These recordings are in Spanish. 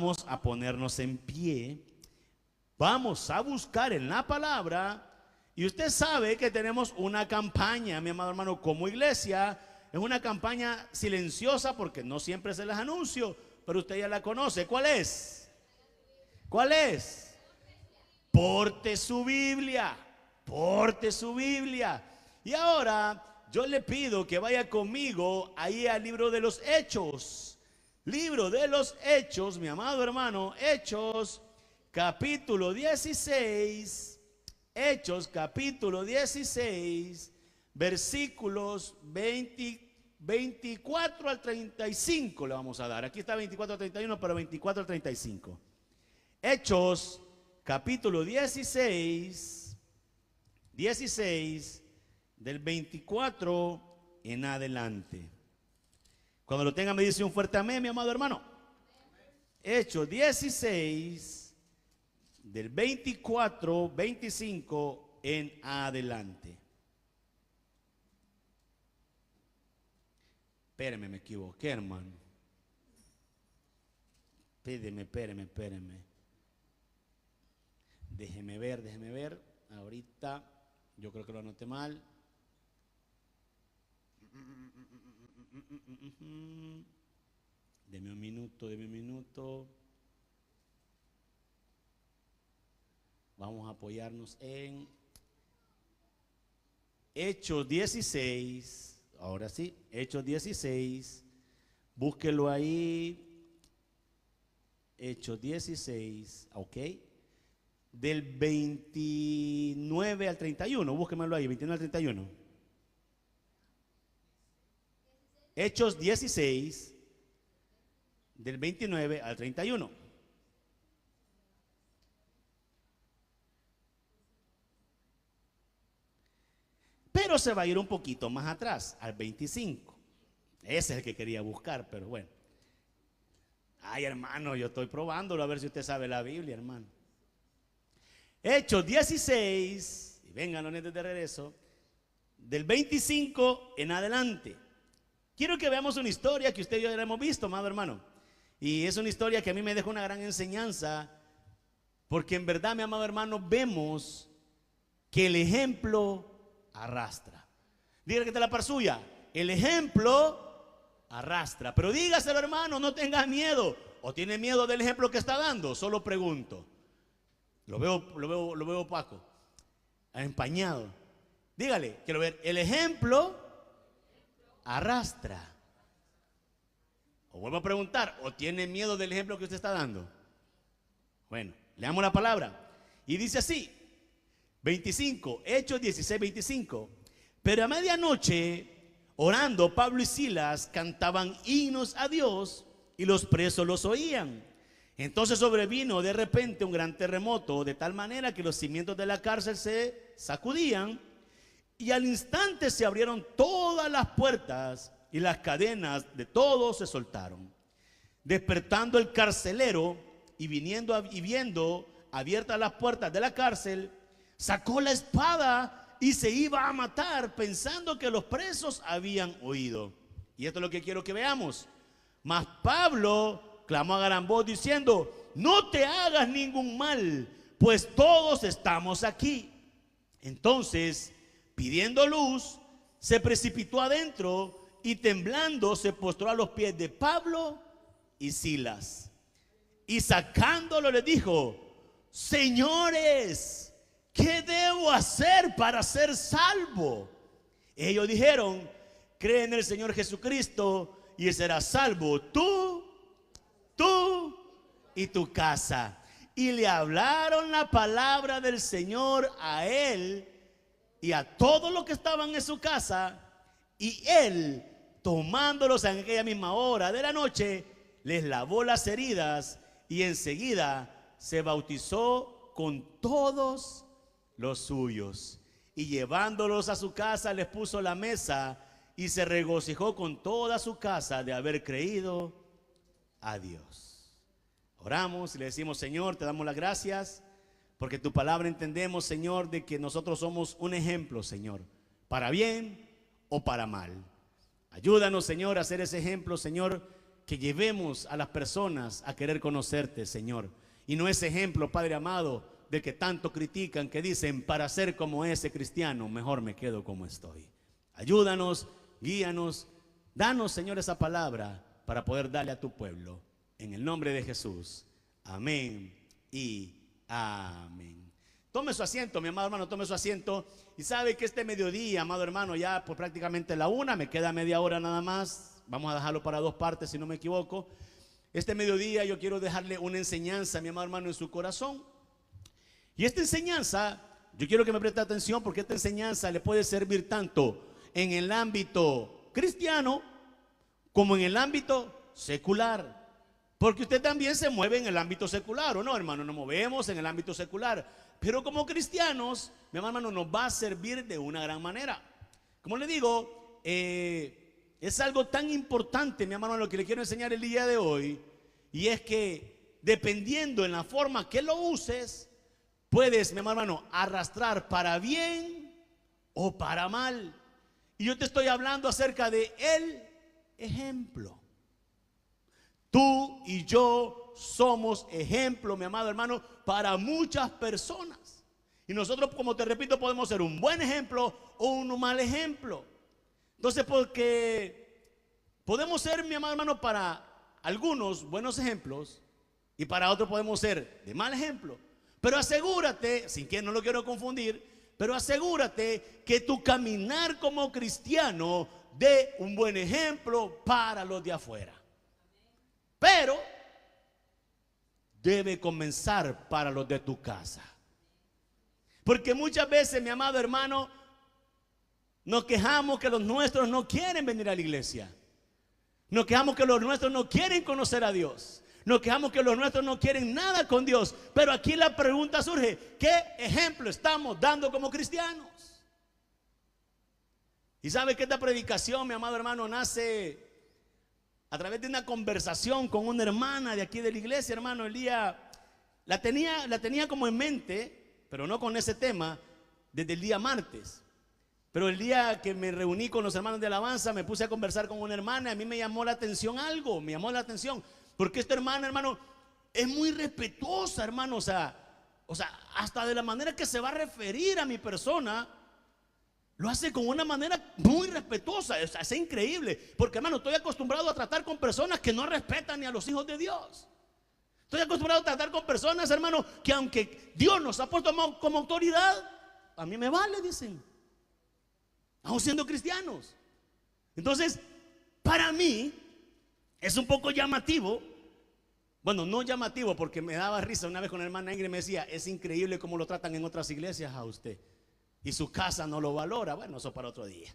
vamos a ponernos en pie. Vamos a buscar en la palabra. Y usted sabe que tenemos una campaña, mi amado hermano, como iglesia. Es una campaña silenciosa porque no siempre se las anuncio, pero usted ya la conoce. ¿Cuál es? ¿Cuál es? Porte su Biblia. Porte su Biblia. Y ahora yo le pido que vaya conmigo ahí al libro de los Hechos. Libro de los Hechos, mi amado hermano. Hechos, capítulo 16. Hechos capítulo 16, versículos 24 al 35 le vamos a dar. Aquí está 24 al 31, pero 24 al 35. Hechos capítulo 16, del 24 en adelante. Cuando lo tenga me dice un fuerte amén, mi amado hermano. Hechos 16, del 24, 25 en adelante. Espéreme, me equivoqué, hermano. Espéreme. Déjeme ver. Ahorita, yo creo que lo anoté mal. Deme un minuto. Vamos a apoyarnos en Hechos 16. Ahora sí, Hechos 16. Búsquelo ahí. Hechos 16, ok. Del 29 al 31. Búsquemelo ahí, 29 al 31. Hechos 16, del 29 al 31. Pero se va a ir un poquito más atrás, al 25. Ese es el que quería buscar, pero bueno. Ay, hermano, yo estoy probándolo a ver si usted sabe la Biblia, hermano. Hechos 16, y vengan los netos de regreso, del 25 en adelante. Quiero que veamos una historia que usted y yo ya hemos visto, amado hermano. Y es una historia que a mí me deja una gran enseñanza, porque en verdad, mi amado hermano, vemos que el ejemplo arrastra. Dígale que está la par suya. El ejemplo arrastra. Pero dígaselo, hermano, no tengas miedo. ¿O tiene miedo del ejemplo que está dando? Solo pregunto. Lo veo opaco, empañado. Dígale, quiero ver. El ejemplo arrastra. O vuelvo a preguntar, ¿o tiene miedo del ejemplo que usted está dando? Bueno, leamos la palabra. Y dice así. 25, Hechos 16, 25. Pero a medianoche, orando, Pablo y Silas cantaban himnos a Dios y los presos los oían. Entonces sobrevino de repente un gran terremoto, de tal manera que los cimientos de la cárcel se sacudían, y al instante se abrieron todas las puertas y las cadenas de todos se soltaron. Despertando el carcelero y viendo abiertas las puertas de la cárcel, sacó la espada y se iba a matar, pensando que los presos habían oído. Y esto es lo que quiero que veamos. Mas Pablo clamó a gran voz diciendo: no te hagas ningún mal, pues todos estamos aquí. Entonces, pidiendo luz, se precipitó adentro y temblando se postró a los pies de Pablo y Silas. Y sacándolo le dijo: señores, ¿qué debo hacer para ser salvo? Ellos dijeron: cree en el Señor Jesucristo y serás salvo, tú y tu casa. Y le hablaron la palabra del Señor a él y a todos los que estaban en su casa. Y él, tomándolos en aquella misma hora de la noche, les lavó las heridas y enseguida se bautizó con todos los suyos, y llevándolos a su casa les puso la mesa y se regocijó con toda su casa de haber creído a Dios. Oramos y le decimos: Señor, te damos las gracias porque tu palabra entendemos, Señor, de que nosotros somos un ejemplo, Señor, para bien o para mal. Ayúdanos, Señor, a ser ese ejemplo, Señor, que llevemos a las personas a querer conocerte, Señor. Y no ese ejemplo, Padre amado, de que tanto critican, que dicen, para ser como ese cristiano, mejor me quedo como estoy. Ayúdanos, guíanos, danos, Señor, esa palabra para poder darle a tu pueblo. En el nombre de Jesús. Amén y amén. Tome su asiento, mi amado hermano, tome su asiento. Y sabe que este mediodía, amado hermano, ya pues prácticamente la una, me queda media hora nada más. Vamos a dejarlo para dos partes, si no me equivoco. Este mediodía yo quiero dejarle una enseñanza, mi amado hermano, en su corazón. Y esta enseñanza, yo quiero que me preste atención, porque esta enseñanza le puede servir tanto en el ámbito cristiano como en el ámbito secular. Porque usted también se mueve en el ámbito secular, ¿o no, hermano? Nos movemos en el ámbito secular. Pero como cristianos, mi hermano, nos va a servir de una gran manera. Como le digo, es algo tan importante, mi hermano, lo que le quiero enseñar el día de hoy. Y es que dependiendo en la forma que lo uses, puedes, mi hermano, arrastrar para bien o para mal. Y yo te estoy hablando acerca de el ejemplo. Tú y yo somos ejemplo, mi amado hermano, para muchas personas. Y nosotros, como te repito, podemos ser un buen ejemplo o un mal ejemplo. Entonces, porque podemos ser, mi amado hermano, para algunos buenos ejemplos y para otros podemos ser de mal ejemplo. Pero asegúrate, sin que no lo quiero confundir, pero asegúrate que tu caminar como cristiano dé un buen ejemplo para los de afuera. Pero debe comenzar para los de tu casa. Porque muchas veces, mi amado hermano, nos quejamos que los nuestros no quieren venir a la iglesia. Nos quejamos que los nuestros no quieren conocer a Dios. Nos quejamos que los nuestros no quieren nada con Dios. Pero aquí la pregunta surge: ¿qué ejemplo estamos dando como cristianos? Y sabe que esta predicación, mi amado hermano, nace a través de una conversación con una hermana de aquí de la iglesia, hermano. El día la tenía como en mente, pero no con ese tema, desde el día martes. Pero el día que me reuní con los hermanos de alabanza, me puse a conversar con una hermana. A mí me llamó la atención algo, me llamó la atención, porque esta hermana, hermano, es muy respetuosa, hermano. O sea, hasta de la manera que se va a referir a mi persona, lo hace con una manera muy respetuosa. Es increíble, porque, hermano, estoy acostumbrado a tratar con personas que no respetan ni a los hijos de Dios. Estoy acostumbrado a tratar con personas, hermano, que aunque Dios nos ha puesto como autoridad, a mí me vale, dicen, aún siendo cristianos. Entonces, para mí es un poco llamativo. Bueno, no llamativo, porque me daba risa una vez con la hermana Ingrid. Me decía: es increíble cómo lo tratan en otras iglesias a usted, y su casa no lo valora. Bueno, eso para otro día.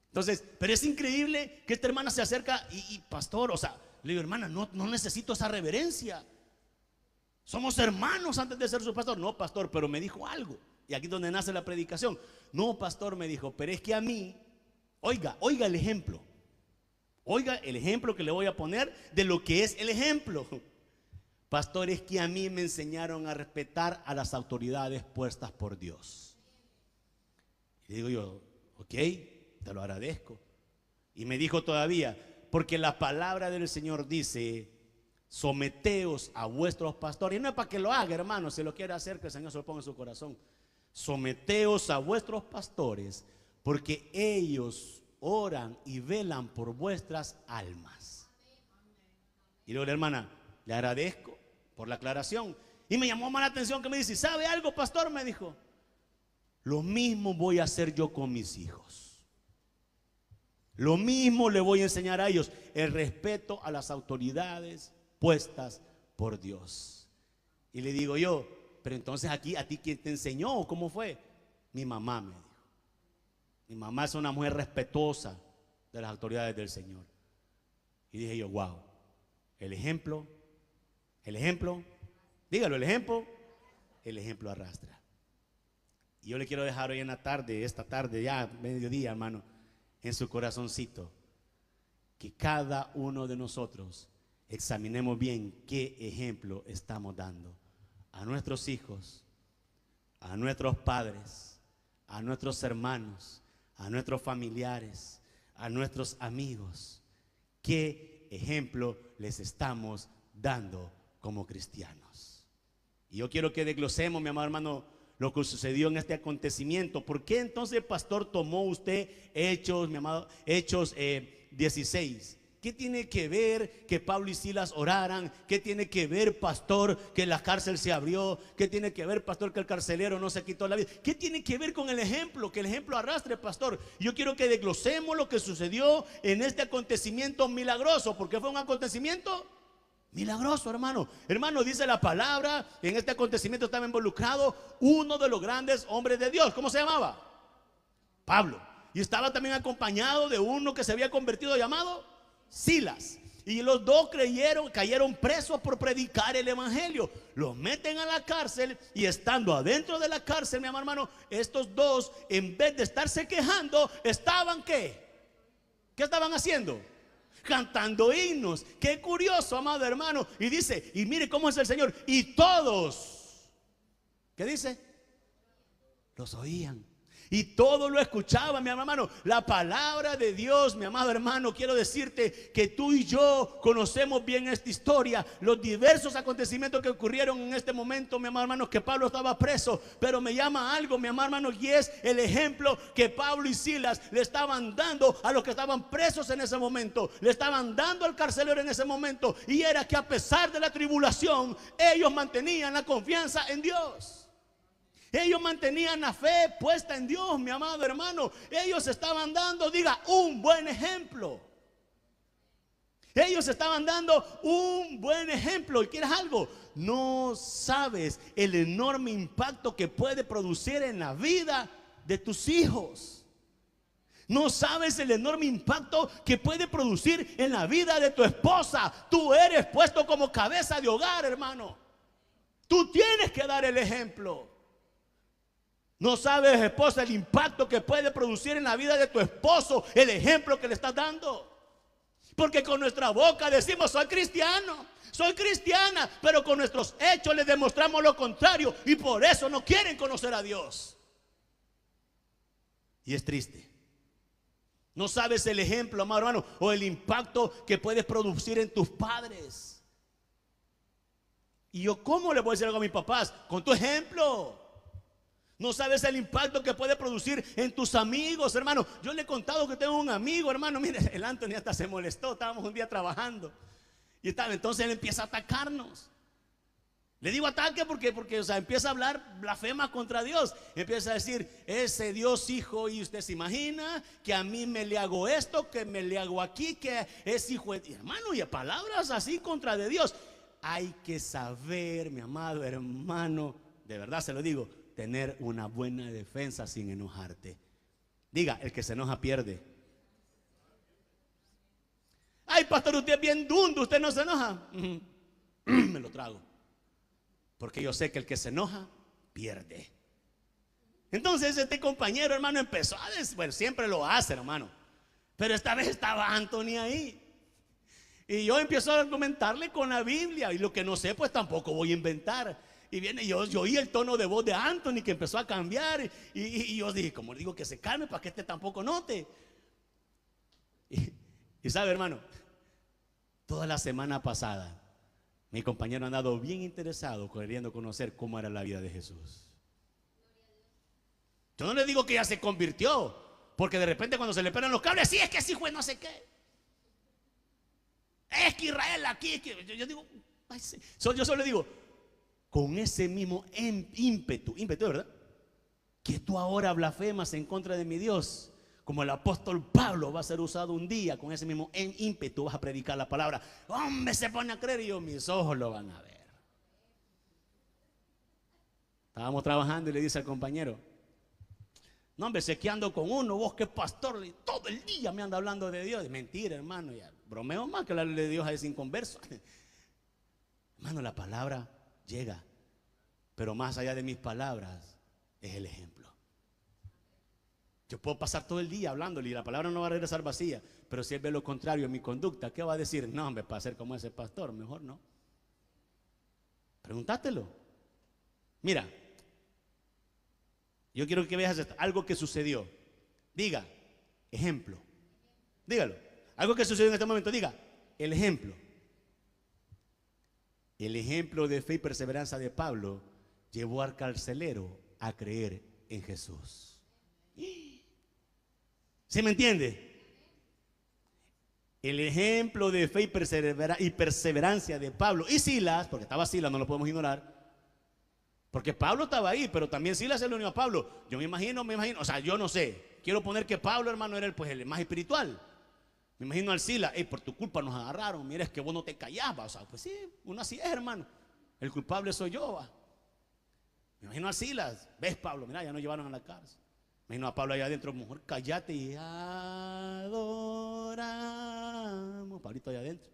Entonces, pero es increíble que esta hermana se acerca y pastor, o sea, le digo: hermana, no necesito esa reverencia. Somos hermanos antes de ser su pastor. No, pastor, pero me dijo algo. Y aquí es donde nace la predicación. No, pastor, me dijo, pero es que a mí, oiga el ejemplo. Oiga el ejemplo que le voy a poner de lo que es el ejemplo. Pastor, es que a mí me enseñaron a respetar a las autoridades puestas por Dios. Y digo yo: ok, te lo agradezco. Y me dijo todavía: porque la palabra del Señor dice: someteos a vuestros pastores. Y no es para que lo haga, hermano. Si lo quiere hacer, que el Señor se lo ponga en su corazón. Someteos a vuestros pastores, porque ellos oran y velan por vuestras almas. Y luego la hermana: le agradezco por la aclaración. Y me llamó más la atención que me dice: ¿sabe algo, pastor? Me dijo: lo mismo voy a hacer yo con mis hijos. Lo mismo le voy a enseñar a ellos: el respeto a las autoridades puestas por Dios. Y le digo yo: pero entonces aquí, ¿a ti quién te enseñó? ¿Cómo fue? Mi mamá, me dijo. Mi mamá es una mujer respetuosa de las autoridades del Señor. Y dije yo: wow, el ejemplo, dígalo, el ejemplo arrastra. Y yo le quiero dejar hoy en la tarde, esta tarde, ya mediodía, hermano, en su corazoncito, que cada uno de nosotros examinemos bien qué ejemplo estamos dando a nuestros hijos, a nuestros padres, a nuestros hermanos, a nuestros familiares, a nuestros amigos. ¿Qué ¿qué ejemplo les estamos dando como cristianos? Y yo quiero que desglosemos, mi amado hermano, lo que sucedió en este acontecimiento. ¿Por qué entonces, pastor, tomó usted Hechos, mi amado, Hechos 16? ¿Qué tiene que ver que Pablo y Silas oraran? ¿Qué tiene que ver, pastor, que la cárcel se abrió? ¿Qué tiene que ver, pastor, que el carcelero no se quitó la vida? ¿Qué tiene que ver con el ejemplo? Que el ejemplo arrastre, pastor. Yo quiero que desglosemos lo que sucedió en este acontecimiento milagroso. ¿Por qué fue un acontecimiento milagroso, hermano? Hermano, dice la palabra, en este acontecimiento estaba involucrado uno de los grandes hombres de Dios. ¿Cómo se llamaba? Pablo. Y estaba también acompañado de uno que se había convertido, llamado Silas. Y los dos cayeron presos por predicar el evangelio. Los meten a la cárcel, y estando adentro de la cárcel, mi hermano, estos dos, en vez de estarse quejando, estaban ¿qué? ¿Qué estaban haciendo? Cantando himnos. Qué curioso, amado hermano. Y dice, y mire cómo es el Señor. Y todos, ¿qué dice? Los oían. Y todos lo escuchaban, mi hermano. La palabra de Dios, mi amado hermano, quiero decirte que tú y yo conocemos bien esta historia, los diversos acontecimientos que ocurrieron en este momento, mi amado hermano, que Pablo estaba preso. Pero me llama algo, mi amado hermano, y es el ejemplo que Pablo y Silas le estaban dando a los que estaban presos en ese momento. Le estaban dando al carcelero en ese momento. Y era que a pesar de la tribulación, ellos mantenían la confianza en Dios. Ellos mantenían la fe puesta en Dios, mi amado hermano. Ellos estaban dando, diga, un buen ejemplo. Ellos estaban dando un buen ejemplo. ¿Y quieres algo? No sabes el enorme impacto que puede producir en la vida de tus hijos. No sabes el enorme impacto que puede producir en la vida de tu esposa. Tú eres puesto como cabeza de hogar, hermano. Tú tienes que dar el ejemplo. No sabes, esposa, el impacto que puede producir en la vida de tu esposo el ejemplo que le estás dando. Porque con nuestra boca decimos, soy cristiano, soy cristiana, pero con nuestros hechos les demostramos lo contrario, y por eso no quieren conocer a Dios. Y es triste. No sabes el ejemplo, amado hermano, o el impacto que puedes producir en tus padres. Y yo, ¿cómo le voy a decir algo a mis papás? Con tu ejemplo. No sabes el impacto que puede producir en tus amigos, hermano. Yo le he contado que tengo un amigo, hermano. Mire, el Anthony hasta se molestó. Estábamos un día trabajando y entonces él empieza a atacarnos. Le digo ataque porque o sea, empieza a hablar blasfema contra Dios. Empieza a decir, ese Dios hijo, y usted se imagina que a mí me le hago esto, que me le hago aquí, que es hijo de... Hermano, y a palabras así contra de Dios. Hay que saber, mi amado hermano, de verdad se lo digo, tener una buena defensa sin enojarte. Diga, el que se enoja pierde. Ay, pastor, usted es bien dundo, usted no se enoja. Me lo trago. Porque yo sé que el que se enoja pierde. Entonces este compañero, hermano, empezó a decir, bueno, siempre lo hace, hermano, pero esta vez estaba Anthony ahí. Y yo empiezo a argumentarle con la Biblia, y lo que no sé, pues tampoco voy a inventar. Y viene, yo oí el tono de voz de Anthony que empezó a cambiar. Y yo dije, como digo, que se calme para que este tampoco note. Y sabe, hermano, toda la semana pasada mi compañero ha andado bien interesado, queriendo conocer cómo era la vida de Jesús. Yo no le digo que ya se convirtió, porque de repente cuando se le pegan los cables, sí, es que sí fue no sé qué. Es que Israel aquí, es que yo digo, ay, sí. Yo solo le digo, con ese mismo ímpetu, ¿verdad? Que tú ahora blasfemas en contra de mi Dios, como el apóstol Pablo va a ser usado un día, con ese mismo ímpetu vas a predicar la palabra. Hombre, se pone a creer, y yo, mis ojos lo van a ver. Estábamos trabajando y le dice al compañero, no, hombre, sé que ando con uno, vos que es pastor, todo el día me anda hablando de Dios. Mentira, hermano, ya bromeo más que hablarle de Dios a ese inconverso. Hermano, la palabra llega, pero más allá de mis palabras es el ejemplo. Yo puedo pasar todo el día hablándole y la palabra no va a regresar vacía, pero si él ve lo contrario en mi conducta, ¿qué va a decir? No, hombre, para ser como ese pastor, mejor no. Pregúntatelo. Mira, yo quiero que veas algo que sucedió. Diga, ejemplo. Dígalo. Algo que sucedió en este momento, diga, el ejemplo. El ejemplo de fe y perseverancia de Pablo llevó al carcelero a creer en Jesús. ¿Sí me entiende? El ejemplo de fe y perseverancia de Pablo y Silas, porque estaba Silas, no lo podemos ignorar, porque Pablo estaba ahí, pero también Silas se le unió a Pablo. Yo me imagino, o sea, yo no sé, quiero poner que Pablo, hermano, era el más espiritual. Me imagino al Silas: hey, por tu culpa nos agarraron, mira, es que vos no te callabas. O sea, pues sí, uno así es, hermano, el culpable soy yo, va. Me imagino a Silas: ves, Pablo, mira, ya nos llevaron a la cárcel. Me imagino a Pablo allá adentro: mujer, cállate y adoramos. Pablito allá adentro.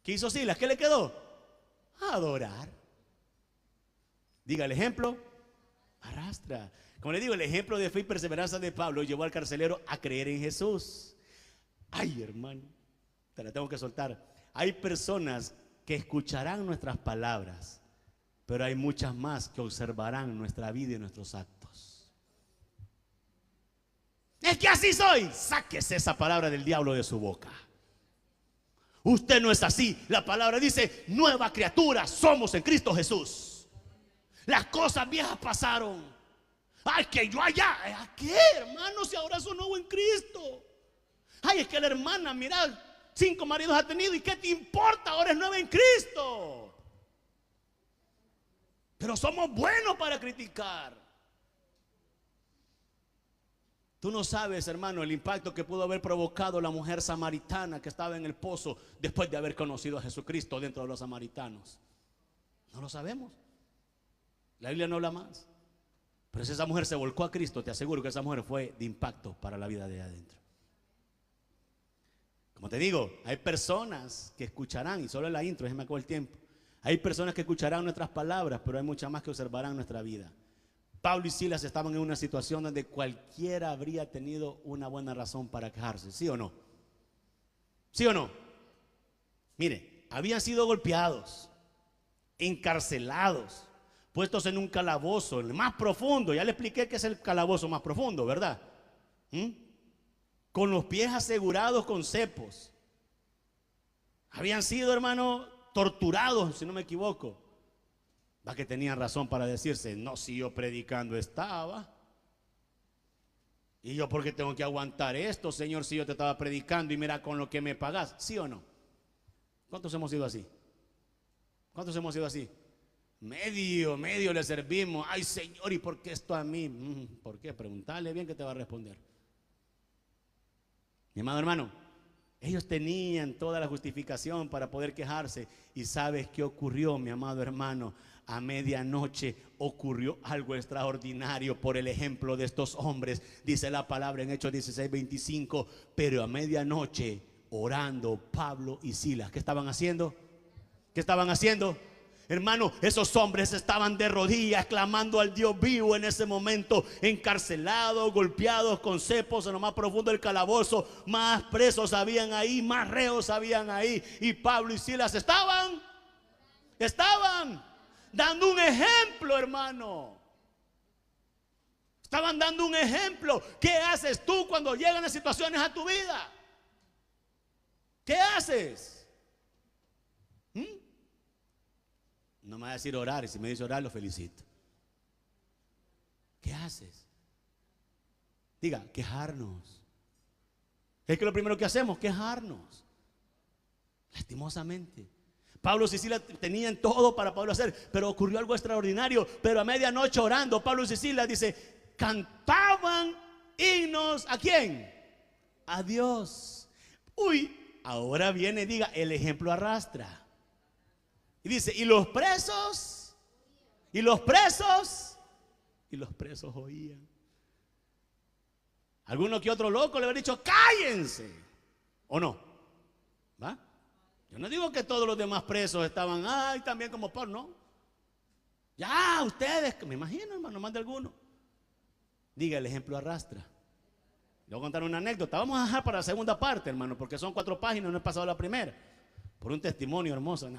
¿Qué hizo Silas? ¿Qué le quedó? Adorar. Diga, el ejemplo arrastra. Como le digo, el ejemplo de fe y perseverancia de Pablo llevó al carcelero a creer en Jesús. Ay, hermano, te la tengo que soltar. Hay personas que escucharán nuestras palabras, pero hay muchas más que observarán nuestra vida y nuestros actos. Es que así soy. Sáquese esa palabra del diablo de su boca. Usted no es así. La palabra dice: nueva criatura somos en Cristo Jesús. Las cosas viejas pasaron. Ay, que yo allá. ¿A qué, hermano? Si ahora soy nuevo en Cristo. Ay, es que la hermana, mira, 5 maridos ha tenido. ¿Y qué te importa? Ahora es nueva en Cristo. Pero somos buenos para criticar. Tú no sabes, hermano, el impacto que pudo haber provocado la mujer samaritana que estaba en el pozo después de haber conocido a Jesucristo dentro de los samaritanos. No lo sabemos. La Biblia no habla más. Pero si esa mujer se volcó a Cristo, te aseguro que esa mujer fue de impacto para la vida de adentro. Como te digo, hay personas que escucharán, y solo en la intro, déjeme acabo el tiempo. Hay personas que escucharán nuestras palabras, pero hay muchas más que observarán nuestra vida. Pablo y Silas estaban en una situación donde cualquiera habría tenido una buena razón para quejarse, ¿sí o no? ¿Sí o no? Mire, habían sido golpeados, encarcelados, puestos en un calabozo, el más profundo. Ya le expliqué que es el calabozo más profundo, ¿verdad? Con los pies asegurados con cepos. Habían sido, hermano, torturados, si no me equivoco. Va que tenían razón para decirse: no, si yo predicando estaba. Y yo, ¿por qué tengo que aguantar esto, Señor, si yo te estaba predicando y mira con lo que me pagas? ¿Sí o no? ¿Cuántos hemos sido así? ¿Cuántos hemos sido así? Medio le servimos. Ay, Señor, ¿y por qué esto a mí? ¿Por qué? Preguntale bien que te va a responder. Mi amado hermano, ellos tenían toda la justificación para poder quejarse. ¿Y sabes qué ocurrió, mi amado hermano? A medianoche ocurrió algo extraordinario por el ejemplo de estos hombres. Dice la palabra en Hechos 16:25. Pero a medianoche, orando Pablo y Silas, ¿qué estaban haciendo? ¿Qué estaban haciendo? Hermano, esos hombres estaban de rodillas clamando al Dios vivo en ese momento, encarcelados, golpeados con cepos en lo más profundo del calabozo. Más presos habían ahí, más reos habían ahí. Y Pablo y Silas estaban dando un ejemplo, hermano. Estaban dando un ejemplo. ¿Qué haces tú cuando llegan las situaciones a tu vida? ¿Qué haces? No me va a decir orar, y si me dice orar, lo felicito. ¿Qué haces? Diga, quejarnos. Es que lo primero que hacemos, quejarnos. Lastimosamente. Pablo y Silas tenían todo para poderlo hacer, pero ocurrió algo extraordinario. Pero a medianoche orando, Pablo y Silas, dice, cantaban himnos. ¿A quién? A Dios. Uy, ahora viene, diga, el ejemplo arrastra. Y dice, y los presos oían. Alguno que otro loco le habría dicho, cállense. ¿O no? ¿Va? Yo no digo que todos los demás presos estaban, ay, también como Pablo, no. Ya, ustedes, me imagino, hermano, más de alguno. Diga, el ejemplo arrastra. Le voy a contar una anécdota. Vamos a dejar para la segunda parte, hermano, porque son 4 páginas, no he pasado la primera. Por un testimonio hermoso.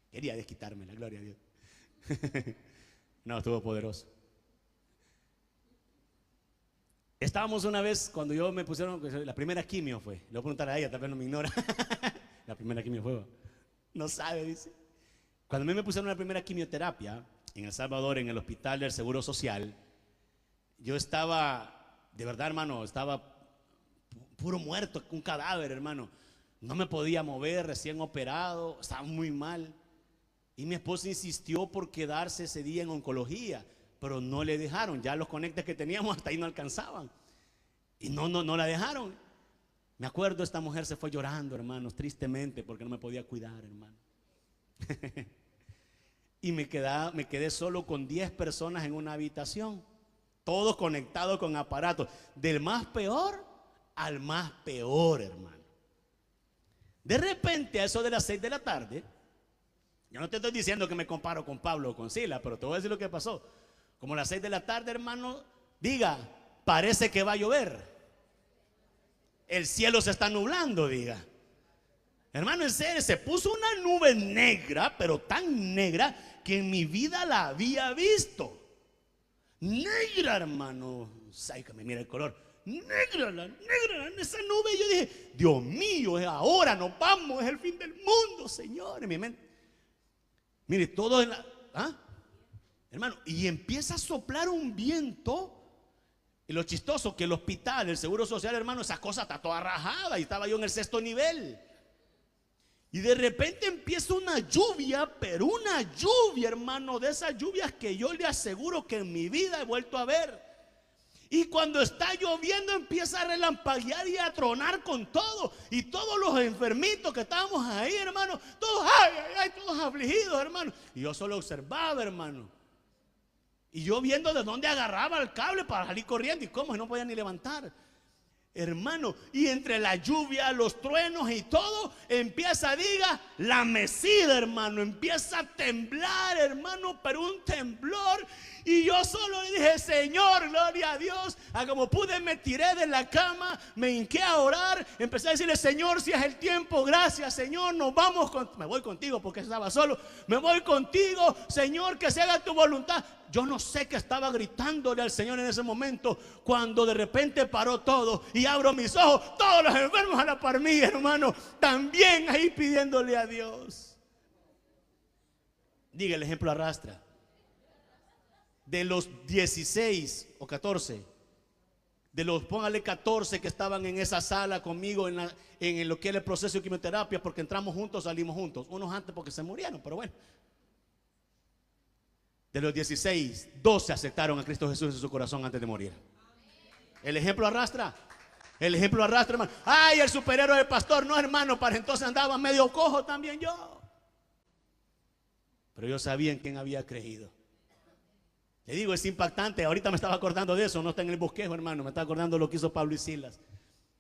Quería desquitarme, la gloria a Dios. No, estuvo poderoso. Estábamos una vez cuando yo me pusieron, la primera quimio fue. Le voy a preguntar a ella, tal vez no me ignora. La primera quimio fue. No sabe, dice. Cuando a mí me pusieron la primera quimioterapia en El Salvador, en el hospital del Seguro Social, yo estaba, de verdad, hermano, estaba puro muerto, un cadáver, hermano. No me podía mover, recién operado, estaba muy mal. Y mi esposa insistió por quedarse ese día en oncología, pero no le dejaron. Ya los conectes que teníamos hasta ahí no alcanzaban. Y no la dejaron. Me acuerdo, esta mujer se fue llorando, hermanos, tristemente, porque no me podía cuidar, hermano. Y me quedé solo con 10 personas en una habitación, todos conectados con aparatos, del más peor al más peor, hermano. De repente, a eso de las 6 de la tarde, yo no te estoy diciendo que me comparo con Pablo o con Sila, pero te voy a decir lo que pasó. Como a las 6 de la tarde, hermano, diga, parece que va a llover. El cielo se está nublando, diga. Hermano, en serio, se puso una nube negra, pero tan negra que en mi vida la había visto. Negra, hermano. Sácame, mira el color. Negra, esa nube. Yo dije, Dios mío, es ahora, nos vamos, es el fin del mundo, Señor. En mi mente. Mire, todo en la... Hermano, y empieza a soplar un viento. Y lo chistoso que el hospital, el Seguro Social, hermano, esa cosa está toda rajada. Y estaba yo en el 6º nivel. Y de repente empieza una lluvia, pero una lluvia, hermano, de esas lluvias que yo le aseguro que en mi vida he vuelto a ver. Y cuando está lloviendo empieza a relampaguear y a tronar con todo. Y todos los enfermitos que estábamos ahí, hermano, todos, todos afligidos, hermano. Y yo solo observaba, hermano. Y yo viendo de dónde agarraba el cable para salir corriendo y cómo, y no podía ni levantar. Hermano, y entre la lluvia, los truenos y todo, empieza, diga, la mecida, hermano. Empieza a temblar, hermano, pero un temblor. Y yo solo le dije, Señor, gloria a Dios. Como pude, me tiré de la cama, me hinqué a orar. Empecé a decirle, Señor, si es el tiempo, gracias, Señor, nos vamos. Me voy contigo porque estaba solo. Me voy contigo, Señor, que se haga tu voluntad. Yo no sé qué estaba gritándole al Señor en ese momento, cuando de repente paró todo y abro mis ojos, todos los enfermos a la par mía, hermano, también ahí pidiéndole a Dios. Diga, el ejemplo arrastra. De los 16 o 14, de los, póngale 14 que estaban en esa sala conmigo en lo que era el proceso de quimioterapia, porque entramos juntos, salimos juntos, unos antes porque se murieron, pero bueno. De los 16, 12 aceptaron a Cristo Jesús en su corazón antes de morir. El ejemplo arrastra. El ejemplo arrastra, hermano. Ay, el superhéroe del pastor. No, hermano, para entonces andaba medio cojo también yo. Pero yo sabía en quién había creído. Le digo, es impactante. Ahorita me estaba acordando de eso. No está en el bosquejo, hermano. Me estaba acordando de lo que hizo Pablo y Silas.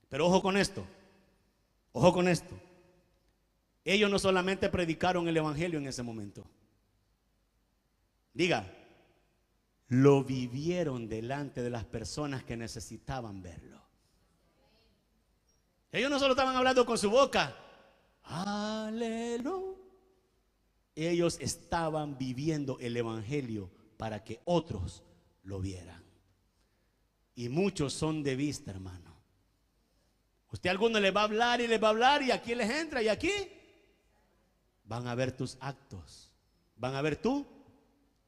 Pero ojo con esto. Ojo con esto. Ellos no solamente predicaron el evangelio en ese momento. Diga, lo vivieron delante de las personas que necesitaban verlo. Ellos no solo estaban hablando con su boca, aleluya. Ellos estaban viviendo el evangelio para que otros lo vieran. Y muchos son de vista, hermano. Usted a alguno le va a hablar y le va a hablar, y aquí les entra, y aquí van a ver tus actos, van a ver tu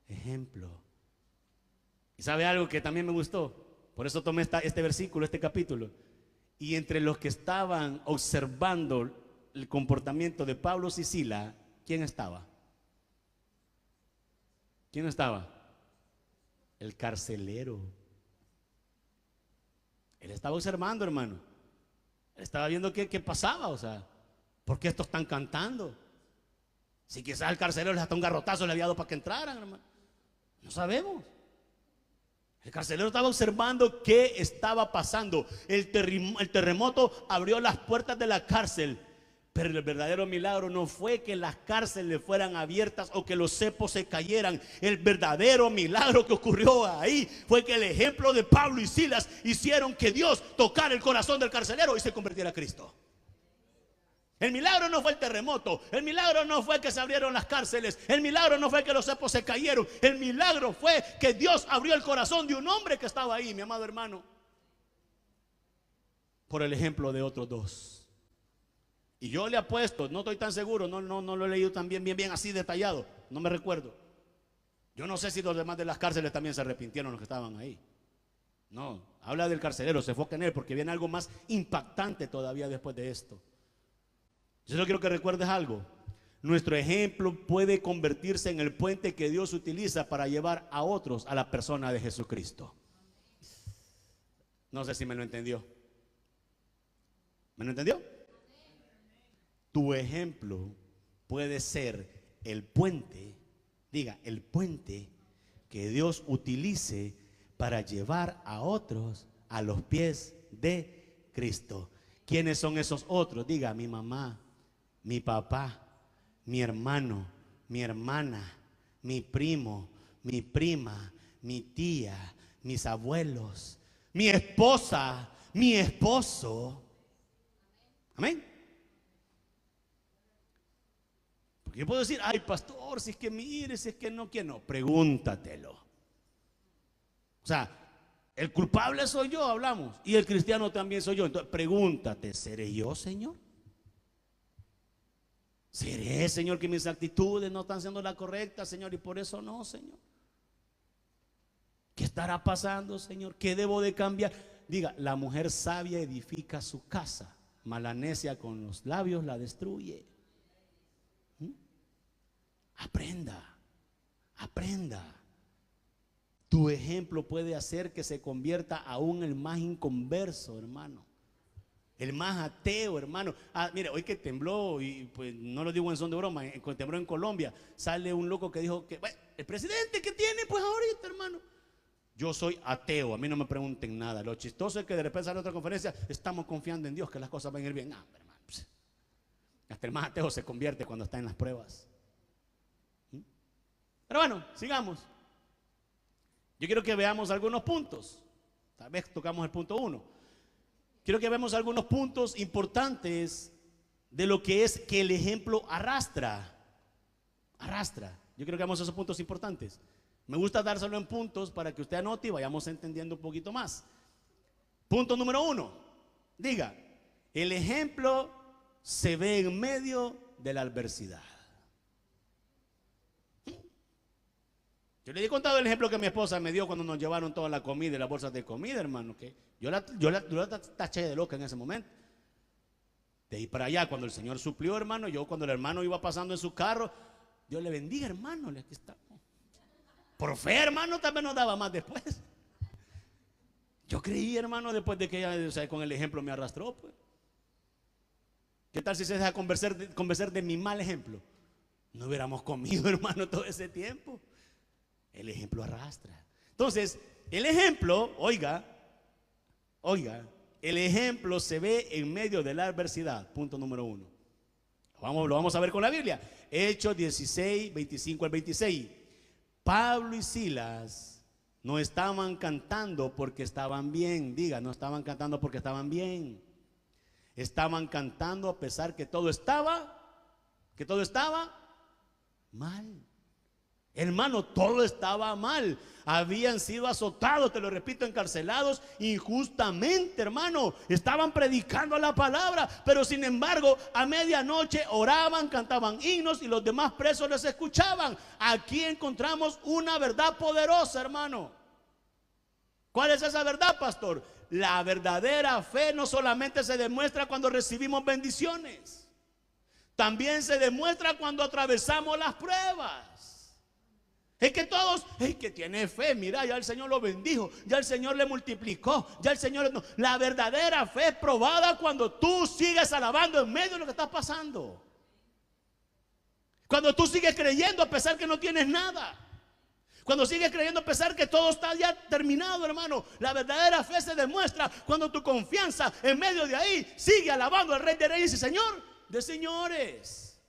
ejemplo. ¿Y sabe algo que también me gustó? Por eso tomé este versículo, este capítulo. Y entre los que estaban observando el comportamiento de Pablo y Sila, ¿quién estaba? ¿Quién estaba? El carcelero. Él estaba observando, hermano. Él estaba viendo qué pasaba, o sea, ¿por qué estos están cantando? Si quizás el carcelero les hasta un garrotazo le había dado para que entraran, hermano. No sabemos. El carcelero estaba observando qué estaba pasando. El terremoto abrió las puertas de la cárcel. Pero el verdadero milagro no fue que las cárceles fueran abiertas o que los cepos se cayeran. El verdadero milagro que ocurrió ahí fue que el ejemplo de Pablo y Silas hicieron que Dios tocara el corazón del carcelero y se convirtiera a Cristo. El milagro no fue el terremoto. El milagro no fue que se abrieron las cárceles. El milagro no fue que los cepos se cayeron. El milagro fue que Dios abrió el corazón de un hombre que estaba ahí, mi amado hermano. por el ejemplo de otros dos. Y yo le apuesto, no estoy tan seguro, no lo he leído tan bien así detallado, no me recuerdo. Yo no sé si los demás de las cárceles también se arrepintieron, los que estaban ahí. No, habla del carcelero, se enfoca en él porque viene algo más impactante todavía después de esto. Yo solo quiero que recuerdes algo. Nuestro ejemplo puede convertirse en el puente que Dios utiliza para llevar a otros a la persona de Jesucristo. No sé si me lo entendió. ¿Me lo entendió? Tu ejemplo puede ser el puente, diga, el puente que Dios utilice para llevar a otros a los pies de Cristo. ¿Quiénes son esos otros? Diga, mi mamá, mi papá, mi hermano, mi hermana, mi primo, mi prima, mi tía, mis abuelos, mi esposa, mi esposo. Amén. Porque yo puedo decir, ay pastor, si es que mire, si es que no quiere, no, pregúntatelo. O sea, el culpable soy yo, hablamos, y el cristiano también soy yo. Entonces pregúntate, ¿seré yo, Señor? ¿Seré, Señor, que mis actitudes no están siendo las correctas, Señor, y por eso no, Señor? ¿Qué estará pasando, Señor? ¿Qué debo de cambiar? Diga, la mujer sabia edifica su casa, mas la necia con los labios la destruye. Aprenda, aprenda. Tu ejemplo puede hacer que se convierta aún el más inconverso, hermano, el más ateo, hermano. Mire, hoy que tembló, y pues no lo digo en son de broma, tembló en Colombia, sale un loco que dijo que, bueno, el presidente que tiene pues ahorita, hermano, yo soy ateo, a mí no me pregunten nada. Lo chistoso es que de repente sale otra conferencia, estamos confiando en Dios que las cosas van a ir bien. No, hermano, pues, hasta el más ateo se convierte cuando está en las pruebas. Pero bueno, sigamos. Yo quiero que veamos algunos puntos. Tal vez tocamos el punto 1. Quiero que veamos algunos puntos importantes de lo que es que el ejemplo arrastra. Arrastra. Yo quiero que veamos esos puntos importantes. Me gusta dárselo en puntos para que usted anote y vayamos entendiendo un poquito más. Punto número 1. Diga, el ejemplo se ve en medio de la adversidad. Yo le he contado el ejemplo que mi esposa me dio cuando nos llevaron toda la comida y las bolsas de comida, hermano, que yo la taché de loca en ese momento. De ahí para allá, cuando el Señor suplió, hermano, yo cuando el hermano iba pasando en su carro, Dios le bendiga, hermano, aquí está. Por fe, hermano, también nos daba más después. Yo creí, hermano, después de que ella, o sea, con el ejemplo me arrastró, pues. ¿Qué tal si se deja convencer de mi mal ejemplo? No hubiéramos comido, hermano, todo ese tiempo. El ejemplo arrastra. Entonces, el ejemplo, oiga, el ejemplo se ve en medio de la adversidad. Punto número 1. Lo vamos a ver con la Biblia. Hechos 16, 25 al 26. Pablo y Silas no estaban cantando porque estaban bien. Diga, no estaban cantando porque estaban bien. Estaban cantando a pesar que todo estaba mal. Hermano, todo estaba mal. Habían sido azotados, te lo repito, encarcelados injustamente, hermano. Estaban predicando la palabra, pero sin embargo, a medianoche oraban, cantaban himnos y los demás presos les escuchaban. Aquí encontramos una verdad poderosa, hermano. ¿Cuál es esa verdad, pastor? La verdadera fe no solamente se demuestra cuando recibimos bendiciones, también se demuestra cuando atravesamos las pruebas. Es que todos, es que tiene fe, mira, ya el Señor lo bendijo, ya el Señor le multiplicó, ya el Señor no. La verdadera fe es probada cuando tú sigues alabando en medio de lo que está pasando. Cuando tú sigues creyendo a pesar que no tienes nada. Cuando sigues creyendo a pesar que todo está ya terminado, hermano. La verdadera fe se demuestra cuando tu confianza en medio de ahí sigue alabando al Rey de Reyes y Señor de Señores.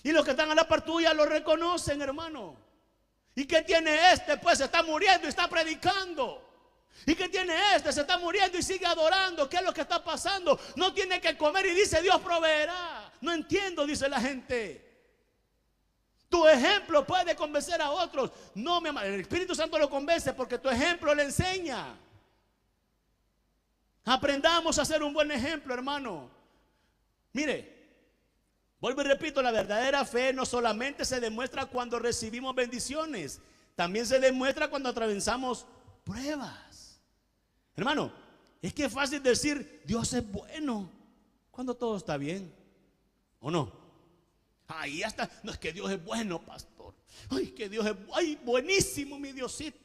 Y los que están a la par tuya lo reconocen, hermano. ¿Y qué tiene este? Pues se está muriendo y está predicando. ¿Y qué tiene este? Se está muriendo y sigue adorando. ¿Qué es lo que está pasando? No tiene que comer y dice Dios proveerá. No entiendo, dice la gente. Tu ejemplo puede convencer a otros. No, mi amado, el Espíritu Santo lo convence porque tu ejemplo le enseña. Aprendamos a ser un buen ejemplo, hermano. Mire, vuelvo y repito, la verdadera fe no solamente se demuestra cuando recibimos bendiciones, también se demuestra cuando atravesamos pruebas. Hermano, es que es fácil decir Dios es bueno cuando todo está bien, ¿o no? Ahí hasta, no es que Dios es bueno, pastor. Ay, que Dios es, ay, buenísimo mi Diosito.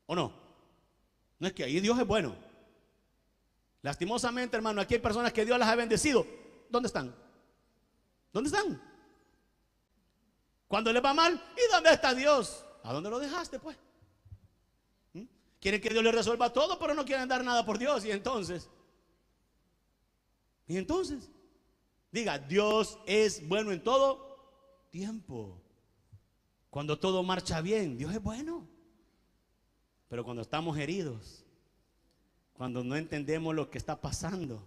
¿O no? No es que ahí Dios es bueno. Lastimosamente, hermano, aquí hay personas que Dios las ha bendecido. ¿Dónde están? ¿Dónde están? Cuando les va mal, ¿y dónde está Dios? ¿A dónde lo dejaste, pues? Quieren que Dios les resuelva todo, pero no quieren dar nada por Dios. Y entonces, diga, Dios es bueno en todo tiempo. Cuando todo marcha bien, Dios es bueno. Pero cuando estamos heridos, cuando no entendemos lo que está pasando,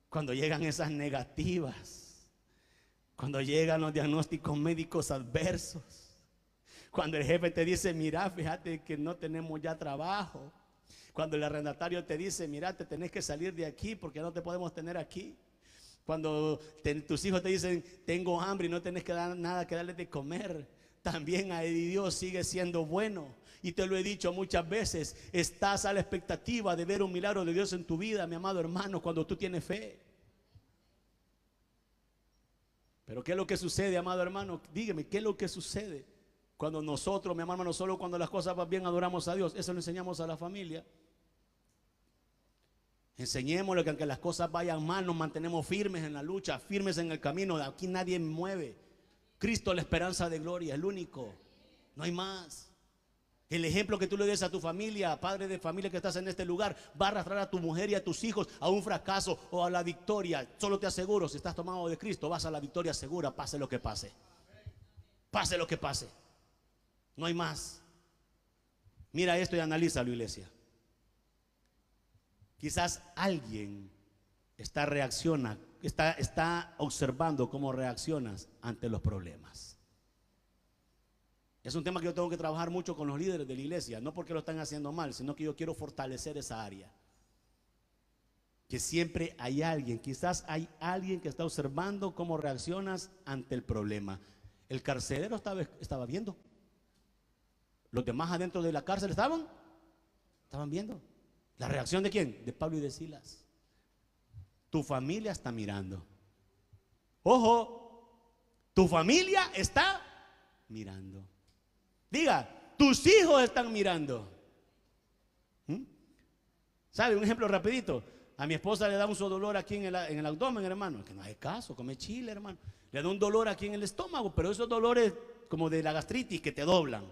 cuando llegan esas negativas, cuando llegan los diagnósticos médicos adversos, cuando el jefe te dice, mira, fíjate que no tenemos ya trabajo, cuando el arrendatario te dice, mira, te tenés que salir de aquí porque no te podemos tener aquí, cuando tus hijos te dicen, tengo hambre y no tenés que dar nada que darles de comer, también ahí Dios sigue siendo bueno. Y te lo he dicho muchas veces, estás a la expectativa de ver un milagro de Dios en tu vida, mi amado hermano, cuando tú tienes fe. Pero ¿qué es lo que sucede, amado hermano? Dígame, ¿qué es lo que sucede cuando nosotros, mi hermano, no solo cuando las cosas van bien adoramos a Dios? Eso lo enseñamos a la familia. Enseñémosle que aunque las cosas vayan mal, nos mantenemos firmes en la lucha, firmes en el camino. De aquí nadie me mueve. Cristo, la esperanza de gloria, el único. No hay más. El ejemplo que tú le des a tu familia, padre de familia que estás en este lugar, va a arrastrar a tu mujer y a tus hijos a un fracaso o a la victoria. Solo te aseguro, si estás tomado de Cristo, vas a la victoria segura, pase lo que pase. Pase lo que pase. No hay más. Mira esto y analízalo, iglesia. Quizás alguien está observando cómo reaccionas ante los problemas. Es un tema que yo tengo que trabajar mucho con los líderes de la iglesia, no porque lo están haciendo mal, sino que yo quiero fortalecer esa área. Que siempre hay alguien, quizás hay alguien que está observando cómo reaccionas ante el problema. El carcelero estaba viendo. Los demás adentro de la cárcel estaban viendo. ¿La reacción de quién? De Pablo y de Silas. Tu familia está mirando. Ojo, tu familia está mirando. Diga, tus hijos están mirando. ¿Sabe? Un ejemplo rapidito. A mi esposa le da un dolor aquí en el abdomen, hermano. Que no hace caso, come chile, hermano. Le da un dolor aquí en el estómago, pero esos dolores como de la gastritis que te doblan.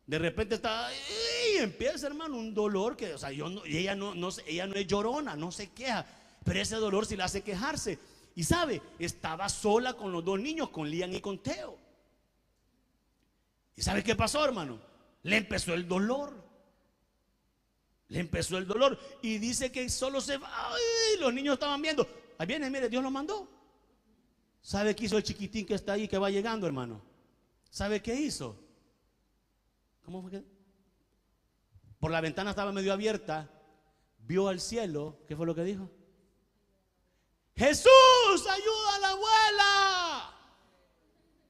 De repente está, y empieza, hermano, un dolor que, o sea, ella no es llorona, no se queja, pero ese dolor sí la hace quejarse. Y sabe, estaba sola con los dos niños, con Lian y con Teo. ¿Y sabe qué pasó, hermano? Le empezó el dolor. Y dice que solo se va. ¡Ay! Los niños estaban viendo. Ahí viene, mire, Dios lo mandó. ¿Sabe qué hizo el chiquitín que está ahí, que va llegando, hermano? ¿Sabe qué hizo? ¿Cómo fue que? Por la ventana estaba medio abierta. Vio al cielo. ¿Qué fue lo que dijo? Jesús, ayuda a la abuela.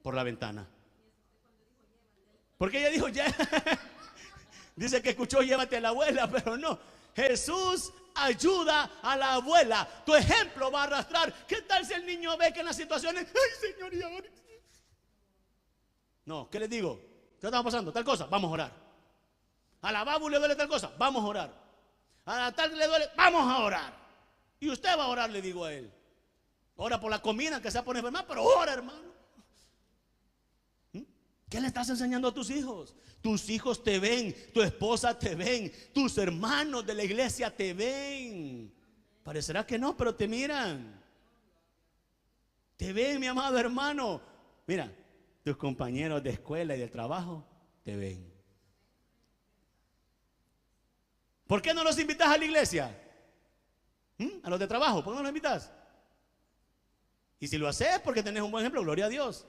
Por la ventana. Porque ella dijo, ya. Dice que escuchó, llévate a la abuela, pero no. Jesús ayuda a la abuela. Tu ejemplo va a arrastrar. ¿Qué tal si el niño ve que en las situaciones, ay, Señor, y ahora? No, ¿qué les digo? ¿Qué está pasando? Tal cosa, vamos a orar. A la babu le duele tal cosa, vamos a orar. A la tal le duele, vamos a orar. Y usted va a orar, le digo a él. Ora por la comida que se pone enferma, pero ora, hermano. ¿Qué le estás enseñando a tus hijos? Tus hijos te ven, tu esposa te ven, tus hermanos de la iglesia te ven. Parecerá que no, pero te miran. Te ven, mi amado hermano. Mira, tus compañeros de escuela y de trabajo te ven. ¿Por qué no los invitas a la iglesia? A los de trabajo, ¿por qué no los invitas? Y si lo haces porque tenés un buen ejemplo, gloria a Dios.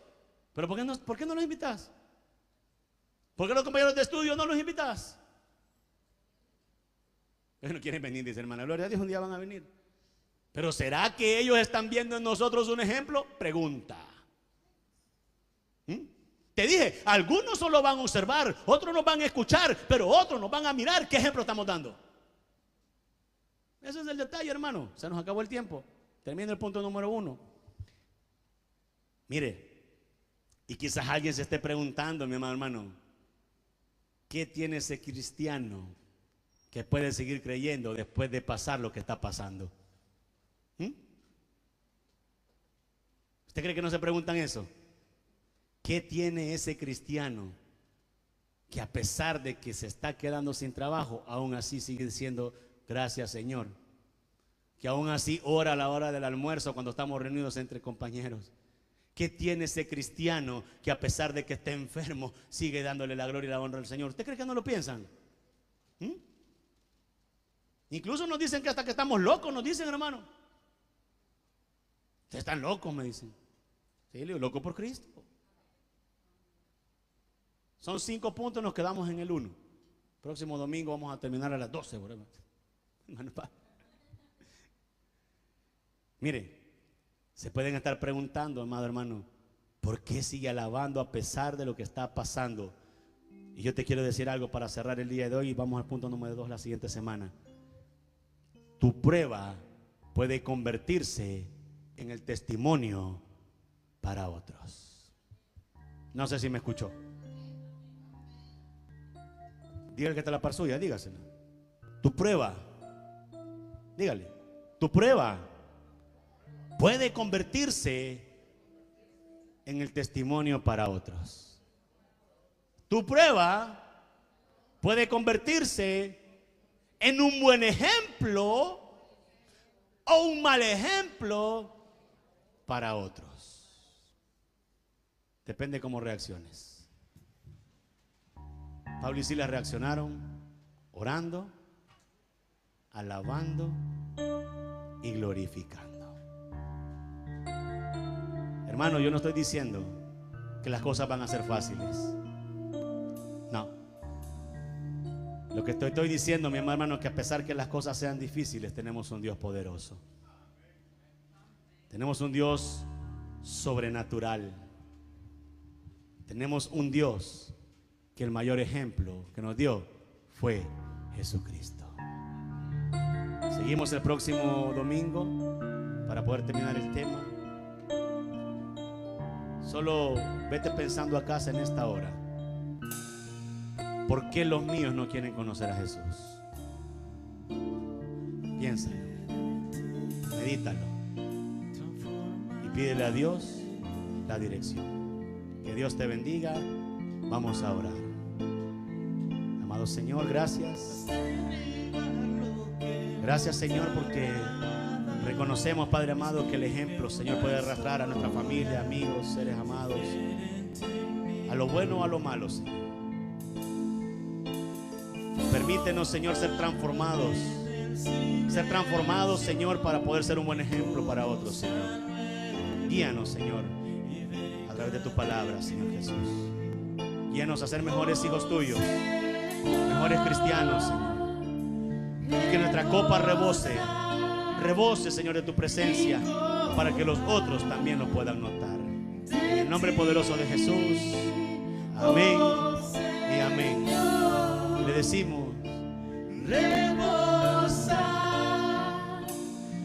Pero ¿por qué no los invitas? ¿Por qué los compañeros de estudio no los invitas? Ellos no quieren venir, dice hermana. Gloria a Dios, un día van a venir. Pero ¿será que ellos están viendo en nosotros un ejemplo? Pregunta. Te dije, algunos solo van a observar, otros nos van a escuchar, pero otros nos van a mirar. ¿Qué ejemplo estamos dando? Ese es el detalle, hermano. Se nos acabó el tiempo. Termino el punto número 1. Mire, y quizás alguien se esté preguntando, mi amado hermano, ¿qué tiene ese cristiano que puede seguir creyendo después de pasar lo que está pasando? ¿Usted cree que no se preguntan eso? ¿Qué tiene ese cristiano que a pesar de que se está quedando sin trabajo, aún así sigue diciendo gracias, Señor? Que aún así ora a la hora del almuerzo cuando estamos reunidos entre compañeros. ¿Qué tiene ese cristiano que a pesar de que esté enfermo sigue dándole la gloria y la honra al Señor? ¿Usted cree que no lo piensan? Incluso nos dicen que hasta que estamos locos, nos dicen, hermano. Ustedes están locos, me dicen. Sí, le digo, loco por Cristo. Son 5 puntos, nos quedamos en el 1. Próximo domingo vamos a terminar a las 12. Mire, se pueden estar preguntando, amado hermano, ¿por qué sigue alabando a pesar de lo que está pasando? Y yo te quiero decir algo para cerrar el día de hoy y vamos al punto número 2 la siguiente semana. Tu prueba puede convertirse en el testimonio para otros. No sé si me escuchó. Dígale que está la par suya, dígasela. Tu prueba, dígale, tu prueba puede convertirse en el testimonio para otros. Tu prueba puede convertirse en un buen ejemplo o un mal ejemplo para otros. Depende cómo reacciones. Pablo y Silas reaccionaron orando, alabando y glorificando. Hermano, yo no estoy diciendo que las cosas van a ser fáciles. No. Lo que estoy diciendo, mi hermano, es que a pesar que las cosas sean difíciles, tenemos un Dios poderoso. Tenemos un Dios sobrenatural. Tenemos un Dios que el mayor ejemplo que nos dio fue Jesucristo. Seguimos el próximo domingo para poder terminar el tema. Solo vete pensando a casa en esta hora. ¿Por qué los míos no quieren conocer a Jesús? Piénsalo, medítalo y pídele a Dios la dirección. Que Dios te bendiga. Vamos a orar. Amado Señor, gracias. Gracias, Señor, porque reconocemos, Padre amado, que el ejemplo, Señor, puede arrastrar a nuestra familia, amigos, seres amados, a lo bueno o a lo malo, Señor. Permítenos, Señor, ser transformados, Señor, para poder ser un buen ejemplo para otros, Señor. Guíanos, Señor, a través de tu palabra, Señor Jesús. Guíanos a ser mejores hijos tuyos, mejores cristianos, Señor. Y que nuestra copa rebose, Señor, de tu presencia, para que los otros también lo puedan notar. En el nombre poderoso de Jesús. Amén y amén. Y le decimos: rebosa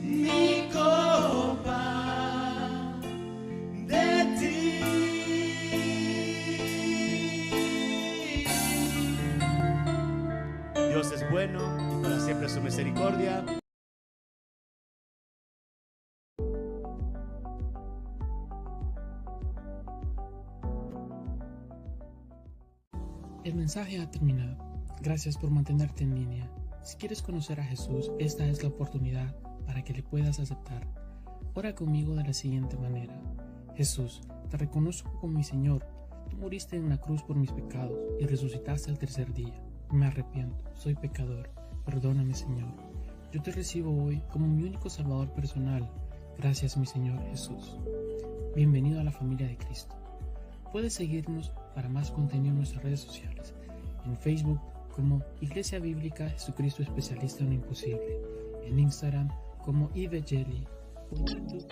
mi copa de ti. Dios es bueno y para siempre su misericordia. El mensaje ha terminado. Gracias por mantenerte en línea. Si quieres conocer a Jesús, esta es la oportunidad para que le puedas aceptar. Ora conmigo de la siguiente manera: Jesús, te reconozco como mi Señor. Tú moriste en la cruz por mis pecados y resucitaste al tercer día. Me arrepiento, soy pecador. Perdóname, Señor. Yo te recibo hoy como mi único Salvador personal. Gracias, mi Señor Jesús. Bienvenido a la familia de Cristo. Puedes seguirnos para más contenido en nuestras redes sociales, en Facebook como Iglesia Bíblica Jesucristo Especialista en lo Imposible, en Instagram como IBJelly, en YouTube.